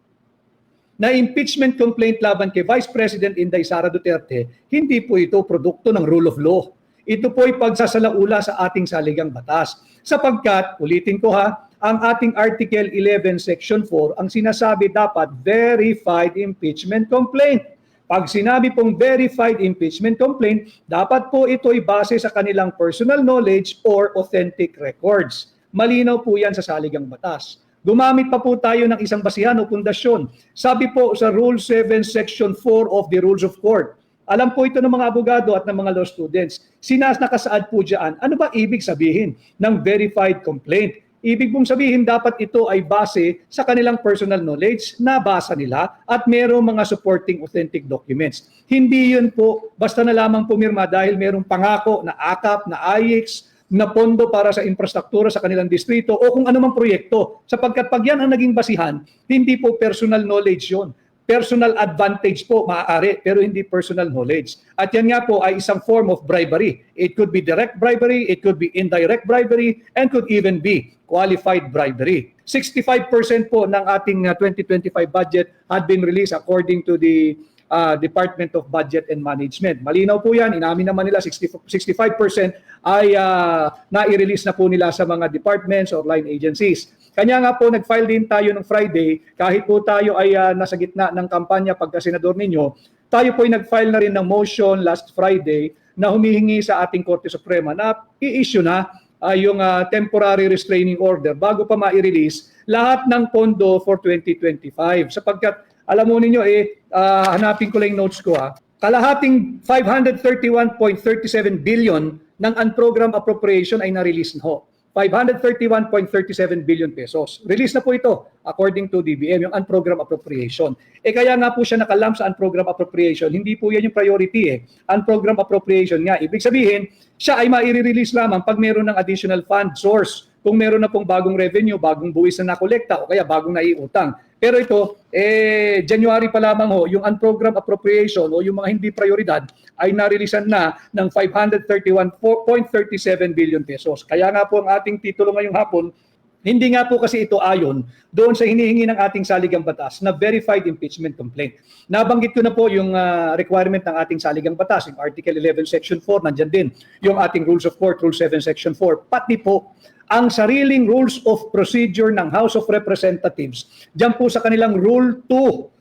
D: na impeachment complaint laban kay Vice President Inday Sara Duterte, hindi po ito produkto ng rule of law. Ito po ay pagsasalaula sa ating saligang batas. Sapagkat, ulitin ko ang ating Article 11 Section 4, ang sinasabi dapat verified impeachment complaint. Pag sinabi pong verified impeachment complaint, dapat po ito ay base sa kanilang personal knowledge or authentic records. Malinaw po yan sa saligang batas. Gumamit pa po tayo ng isang basihan o pundasyon. Sabi po sa Rule 7 Section 4 of the Rules of Court. Alam po ito ng mga abogado at ng mga law students. Nakasaad po dyan, ano ba ibig sabihin ng verified complaint? Ibig pong sabihin dapat ito ay base sa kanilang personal knowledge, nabasa nila at mayroong mga supporting authentic documents. Hindi yun po basta na lamang pumirma dahil mayroong pangako na AKAP, na AIX, na pondo para sa infrastruktura sa kanilang distrito o kung anumang proyekto. Sapagkat pag yan ang naging basihan, hindi po personal knowledge yun. Personal advantage po maaari pero hindi personal knowledge. At yan nga po ay isang form of bribery. It could be direct bribery, it could be indirect bribery, and could even be qualified bribery. 65% po ng ating 2025 budget had been released according to the Department of Budget and Management. Malinaw po yan, inamin naman nila 65% ay nai-release na po nila sa mga departments or line agencies. Kanya nga po nag-file din tayo ng Friday, kahit po tayo ay nasa gitna ng kampanya pagka-senador ninyo, tayo po ay nag-file na rin ng motion last Friday na humihingi sa ating Korte Suprema na i-issue na yung temporary restraining order bago pa ma-release lahat ng pondo for 2025. Sapagkat alam mo ninyo hanapin ko lang yung notes ko kalahating 531.37 billion ng unprogrammed appropriation ay na-release na ho. 531.37 billion pesos. Release na po ito according to DBM, yung unprogrammed appropriation. Kaya nga po siya nakalamp sa unprogrammed appropriation. Hindi po yan yung priority Unprogrammed appropriation nga. Ibig sabihin, siya ay mai-release lamang pag meron ng additional fund source. Kung meron na pong bagong revenue, bagong buwis na nakolekta o kaya bagong naiutang. Pero ito, January pa lamang yung unprogrammed appropriation o yung mga hindi prioridad ay narilisan na ng 531.37 billion pesos. Kaya nga po ang ating titulo ngayong hapon, hindi nga po kasi ito ayon doon sa hinihingi ng ating saligang batas na verified impeachment complaint. Nabanggit ko na po yung requirement ng ating saligang batas, yung Article 11 Section 4, nandyan din yung ating Rules of Court, Rule 7 Section 4, pati po ang sariling rules of procedure ng House of Representatives. Diyan po sa kanilang Rule 2,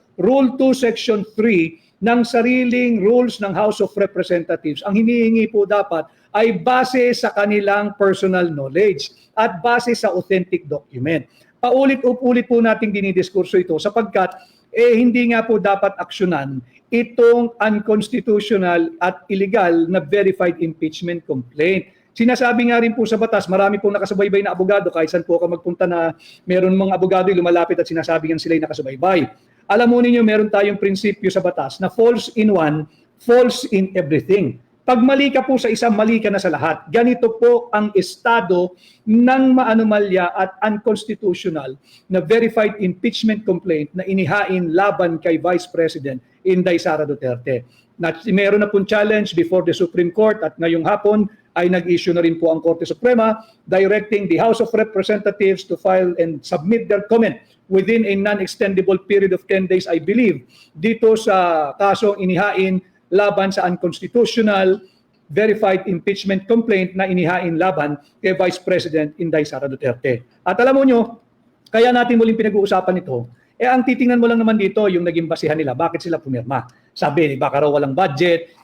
D: Section 3 ng sariling rules ng House of Representatives. Ang hinihingi po dapat ay base sa kanilang personal knowledge at base sa authentic document. Paulit-ulit po nating dinidiskurso ito sapagkat hindi nga po dapat aksyonan itong unconstitutional at illegal na verified impeachment complaint. Sinasabi nga rin po sa batas, marami pong nakasubaybay na abogado, kahit saan po ka magpunta na meron mga abogado lumalapit at sinasabi nga sila'y nakasubaybay. Alam mo ninyo, meron tayong prinsipyo sa batas na false in one, false in everything. Pag mali ka po sa isa, mali ka na sa lahat. Ganito po ang estado ng maanumalya at unconstitutional na verified impeachment complaint na inihain laban kay Vice President Inday Sara Duterte. Meron na pong challenge before the Supreme Court at ngayong hapon ay nag-issue na rin po ang Korte Suprema directing the House of Representatives to file and submit their comment within a non-extendable period of 10 days, I believe, dito sa kasong inihain laban sa unconstitutional verified impeachment complaint na inihain laban kay Vice President Inday Sara Duterte. At alam mo nyo, kaya natin muling pinag-uusapan ito, ang titingnan mo lang naman dito yung naging basihan nila, bakit sila pumirma. Sabi, baka raw walang budget,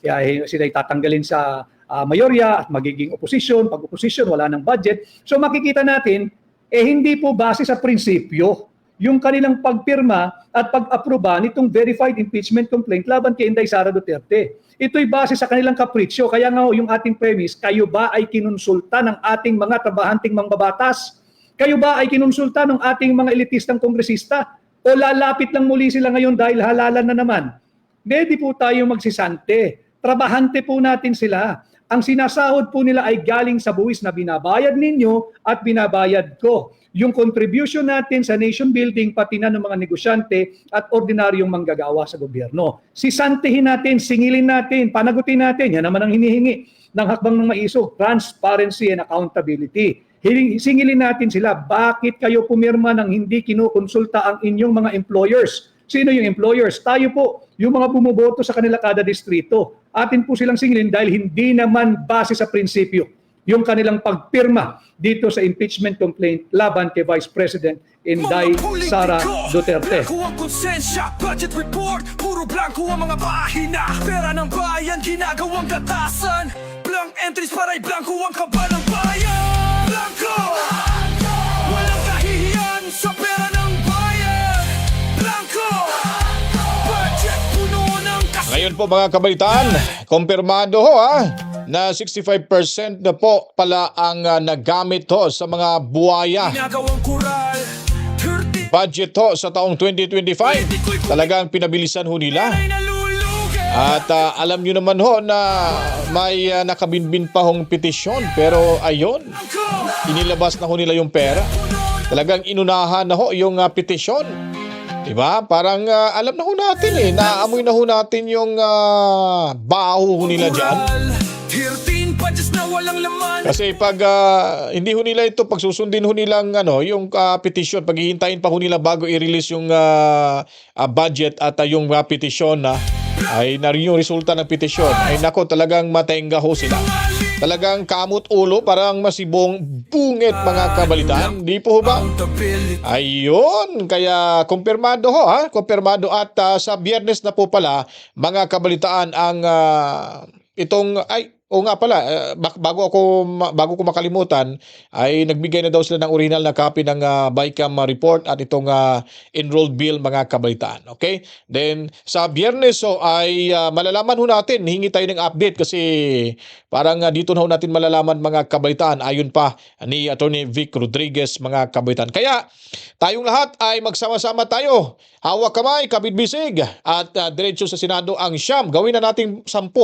D: sila tatanggalin sa mayorya at magiging opposition. Pag opposition, wala ng budget. So makikita natin, hindi po base sa prinsipyo yung kanilang pagpirma at pag-aproba nitong verified impeachment complaint laban kay Inday Sara Duterte. Ito'y base sa kanilang kapritsyo. Kaya nga yung ating premise, kayo ba ay kinonsulta ng ating mga trabahanting mangbabatas? Kayo ba ay kinonsulta ng ating mga elitistang kongresista? O lalapit lang muli sila ngayon dahil halalan na naman? Hindi po tayo magsisante. Trabahante po natin sila. Ang sinasahod po nila ay galing sa buwis na binabayad ninyo at binabayad ko. Yung contribution natin sa nation building, pati na ng mga negosyante at ordinaryong manggagawa sa gobyerno. Sisantihin natin, singilin natin, panagutin natin. Yan naman ang hinihingi ng hakbang ng maisog, transparency and accountability. Singilin natin sila, bakit kayo pumirma ng hindi kinukonsulta ang inyong mga employers? Sino yung employers? Tayo po, yung mga bumuboto sa kanila kada distrito. Atin po silang singilin dahil hindi naman base sa prinsipyo yung kanilang pagpirma dito sa impeachment complaint laban kay Vice President Inday Sara Duterte.
E: Blanco ang konsensya, budget report, puro blanco ang mga pahina. Pera ng bayan, ginagawang gatasan. Blank entries para'y blanco ang kaba ng bayan. Blanco! Walang kahihiyan sa pera ng bayan. Blanco! Budget puno ng kasi...
G: Ngayon po mga kabalitaan, kumpirmado ho na 65% na po pala ang nagamit ho sa mga buwaya.
E: Ginagawang kural, 30
G: Budget ho sa taong 2025. Talagang pinabilisan ho nila.
E: ay nalulugan.
G: At alam nyo naman ho na may nakabinbin pa hong petisyon. Pero ayun, inilabas na ho nila yung pera. Talagang inunahan na ho yung petisyon. Diba? Parang alam na ho natin naamoy na ho natin yung baho ho nila dyan.
E: 13 budgets na walang laman.
G: Kasi pag hindi ho nila ito, pag susundin ho nilang yung petition, paghihintayin pa ho nila bago i-release yung budget at yung petition ay narin yung resulta ng petition. Ay nako, talagang matenga ho sila. Talagang kamot ulo, parang masibong bungit mga kabalitaan. Di po ho ba? Ayun, kaya kumpirmado ho kumpirmado at sa Biyernes na po pala mga kabalitaan ang itong o nga pala, bago ko makalimutan, ay nagbigay na daw sila ng original na copy ng BICAM report at itong enrolled bill mga kabalitaan. Okay? Then sa Biyernes ay malalaman ho natin, hingi tayo ng update kasi parang dito na ho natin malalaman mga kabalitaan ayon pa ni Attorney Vic Rodriguez mga kabalitaan. Kaya tayong lahat ay magsama-sama tayo. Hawak kamay, kabit-bisig at diretso sa Senado ang siyam. Gawin na nating 10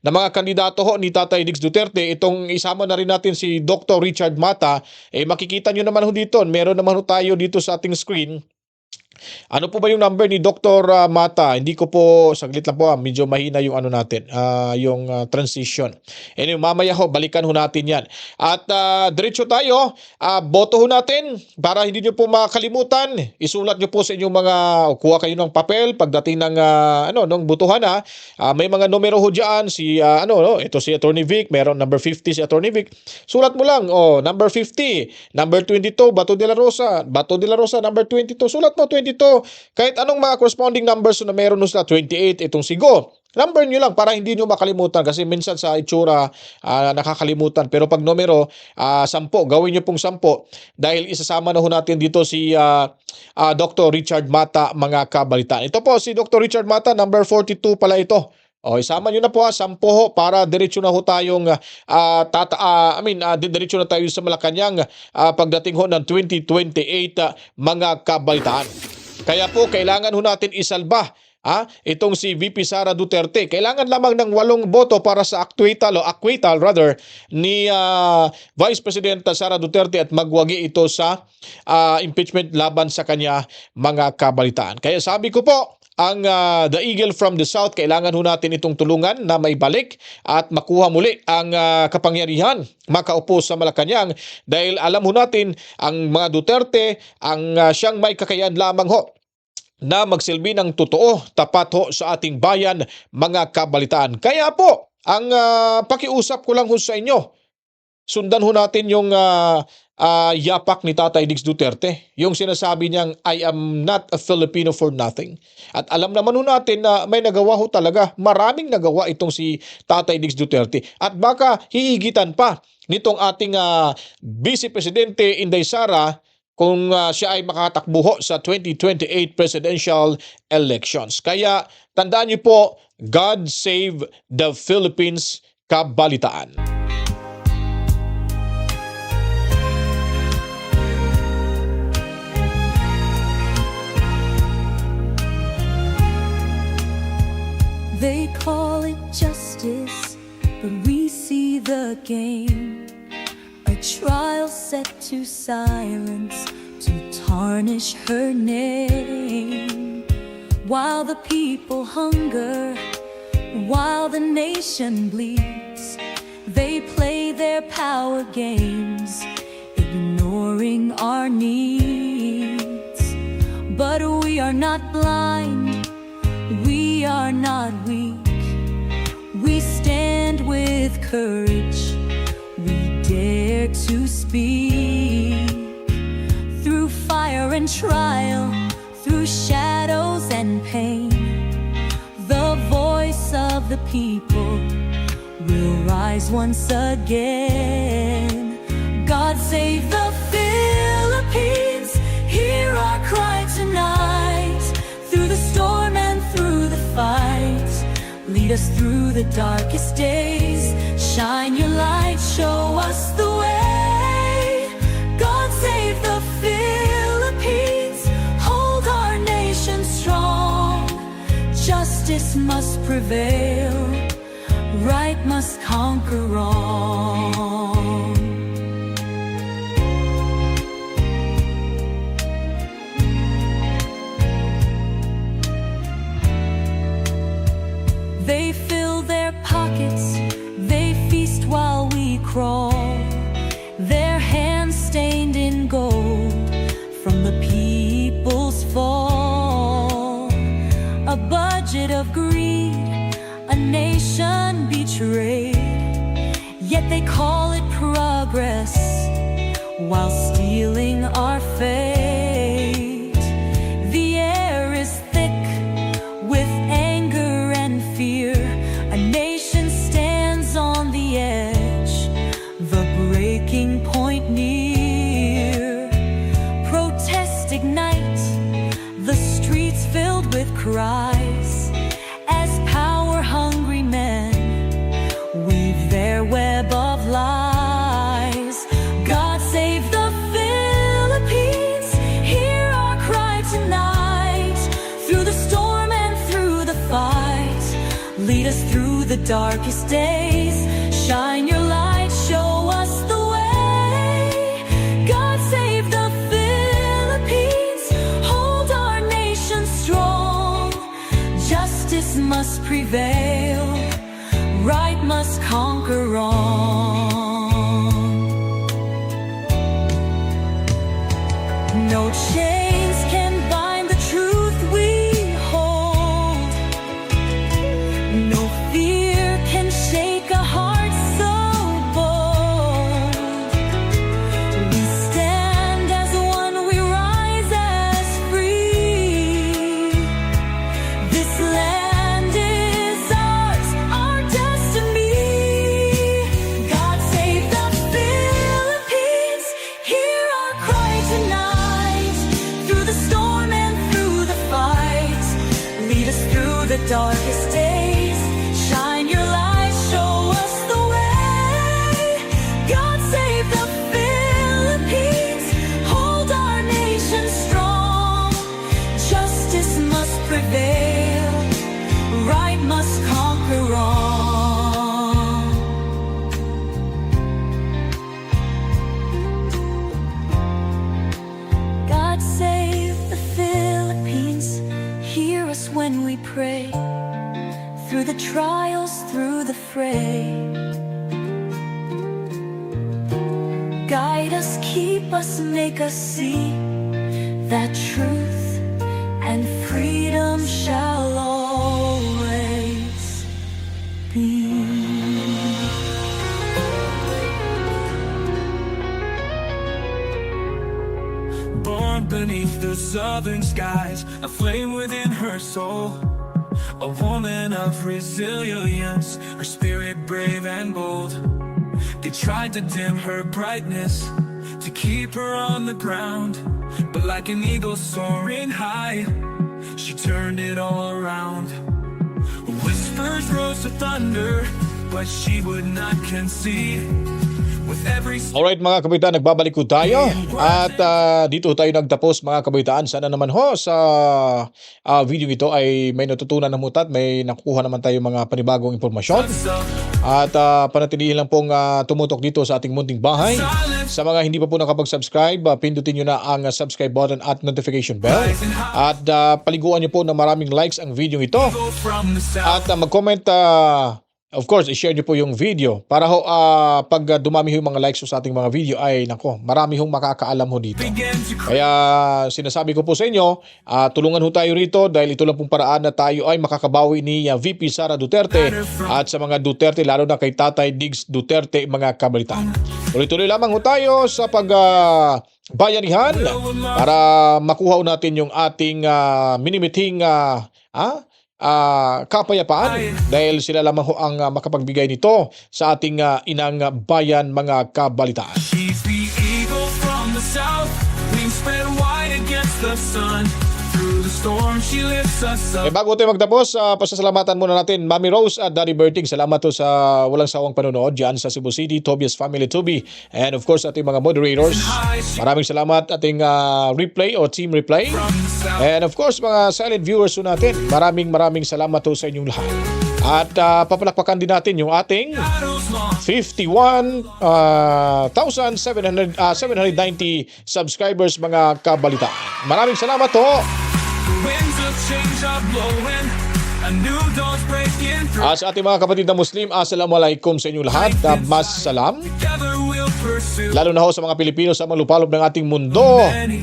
G: na mga kandidato ho ni Tatay Diggs Duterte. Itong isama na rin natin si Dr. Richard Mata. Makikita nyo naman ho dito. Meron naman ho tayo dito sa ating screen Ano po ba yung number ni Dr. Mata? Hindi ko po, saglit lang po, medyo mahina yung ano natin, yung transition. Anyway, mamaya ho, balikan ho natin yan. At diretso tayo, boto ho natin para hindi nyo po makalimutan. Isulat nyo po sa inyong mga, kuha kayo ng papel pagdating ng, ng butuhan may mga numero ho dyan, ito si Attorney Vic, meron number 50 si Attorney Vic. Sulat mo lang, number 50, number 22, Bato de la Rosa, number 22, sulat mo 22. Kahit anong mga corresponding numbers na meron nun sila, 28, itong sigo. Number nyo lang para hindi nyo makalimutan kasi minsan sa itsura nakakalimutan. Pero pag numero, 10, gawin nyo pong 10 dahil isasama na ho natin dito si Dr. Richard Mata, mga kabalitaan. Ito po si Dr. Richard Mata, number 42 pala ito. Isama nyo na po 10 ho para diretso na ho tayong diretso na tayo sa Malacanang pagdating ho ng 2028 mga kabalitaan. Kaya po kailangan ho natin isalba itong si VP Sara Duterte. Kailangan lamang ng 8 boto para sa acquittal ni Vice President Sara Duterte at magwagi ito sa impeachment laban sa kanya, mga kabalitaan. Kaya sabi ko po, ang The Eagle from the South, kailangan ho natin itong tulungan na may balik at makuha muli ang kapangyarihan makaupo sa Malacanang dahil alam ho natin ang mga Duterte ang siyang may kakayahan lamang ho na magsilbi ng totoo, tapat ho sa ating bayan, mga kabalitaan. Kaya po, ang pakiusap ko lang ho sa inyo, sundan ho natin yung yapak ni Tatay Diggs Duterte. Yung sinasabi niyang, I am not a Filipino for nothing. At alam naman ho natin na may nagawa ho talaga. Maraming nagawa itong si Tatay Diggs Duterte. At baka hihigitan pa nitong ating Vice Presidente Inday Sara kung siya ay makatakbo ho sa 2028 presidential elections. Kaya tandaan niyo po, God save the Philippines, kabalitaan.
H: They call it justice, but we see the game. A trial set to silence, to tarnish her name. While the people hunger, while the nation bleeds, they play their power games, ignoring our needs. But we are not blind, we are not weak. We stand with courage, we dare to speak. Through fire and trial, through shadows and pain, the voice of the people will rise once again. God save the Philippines, hear our cry tonight. Through the storm and through the fight, lead us through the darkest days. Shine your light, show us the way. God save the Philippines, hold our nation strong. Justice must prevail, right must conquer wrong. They fill their pockets, they feast while we crawl, their hands stained in gold from the people's fall. A budget of greed, a nation betrayed, yet they call it progress while stealing our fate. The air is thick with anger and fear. A nation stands on the edge, the breaking point near. Protests ignite, the streets filled with cries, as power-hungry men weave their web of lies. God save the Philippines, hear our cry tonight. Through the storm and through the fight, lead us through the darkest days. Shine your light, show us the way. God save the Philippines, hold our Justice must prevail, right must conquer wrong. No chains can bind the truth we hold. No fear can shake a heart so bold. We stand as one, we rise as free. This land is ours, our destiny. God save the Philippines, hear our cry tonight. Through the storm and through the fight, lead us through the darkest days. Shine your light, show us the way. God save the Philippines, hold our nation strong. Justice must prevail, right must conquer wrong. God save the Philippines, hear us when we pray. Through the trials, through the fray, guide us, keep us, make us see that truth and freedom shall always be.
E: Born beneath the southern skies, a flame within her soul. A woman of resilience, her spirit brave and bold. They tried to dim her brightness, to keep her on the ground. But like an eagle soaring high, she turned it all around. Whispers rose to thunder, but she would not concede. With every
G: Alright mga kabataan, nagbabalik ko tayo at dito tayo nagtapos mga kabataan. Sana naman ho sa video ito ay may natutunan na mutat, may nakukuha naman tayo mga panibagong impormasyon. At panatilihin lang pong tumutok dito sa ating munting bahay. Sa mga hindi pa po nakapag-subscribe, pindutin nyo na ang subscribe button at notification bell. At paliguan nyo po na maraming likes ang video ito.
E: from the south.
G: At mag-comment, of course, i-share nyo po yung video para ho, pag dumami ho yung mga likes ho sa ating mga video ay nako, marami hong makakaalam ho dito.
E: Began to cry.
G: Kaya sinasabi ko po sa inyo, tulungan ho tayo rito dahil ito lang pong paraan na tayo ay makakabawi ni VP Sara Duterte at sa mga Duterte, lalo na kay Tatay Diggs Duterte, mga kabalitaan. Tuloy-tuloy lamang ho tayo sa bayanihan para makuha ho natin yung ating minimithing kapayapaan dahil sila lamang ho ang makapagbigay nito sa ating inang bayan, mga kabalitaan.
E: She's the eagle from the south, wings spread wide against the sun. Through the storm, she lifts us up.
G: Bago tayo magtapos, pasasalamatan muna natin Mami Rose at Daddy Berting. Salamat to sa walang sawang panonood dyan sa Cebu City, Tobias Family Tubi, and of course ating mga moderators. Maraming salamat ating replay o team replay. And of course mga silent viewers po natin. Maraming salamat to sa inyong lahat. At papalakpakan din natin yung ating 51,790 subscribers, mga kabalitaan. Maraming salamat to.
E: Winds of change are blowing, a new dawn's breaking through.
G: Sa ating mga kapatid na Muslim, assalamualaikum sa inyong lahat. Mas salam.
E: Together we'll pursue
G: Lalo na ho sa mga Pilipino sa mga lupalop ng ating mundo.
E: many.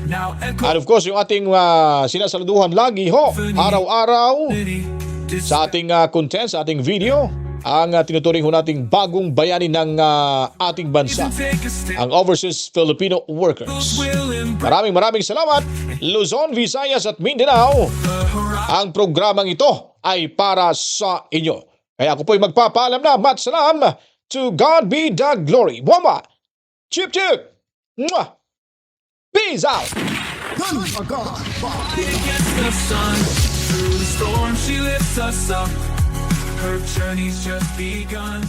E: Now echo
G: And of course, yung ating sinasaluduhan lagi ho, araw-araw sa ating content, sa ating video, ang tinuturing ho nating bagong bayani ng ating bansa,
E: take a step.
G: ang Overseas Filipino Workers.
E: We'll embrace
G: Maraming salamat, Luzon, Visayas at Mindanao.
E: the horizon.
G: Ang programang ito ay para sa inyo. Kaya ako po'y magpapaalam na. Mat salam. To God be the glory. Wama. Chip chip. Mwah. Peace out.
E: Against the sun, through the storm, she lifts us up. Her journey's just begun.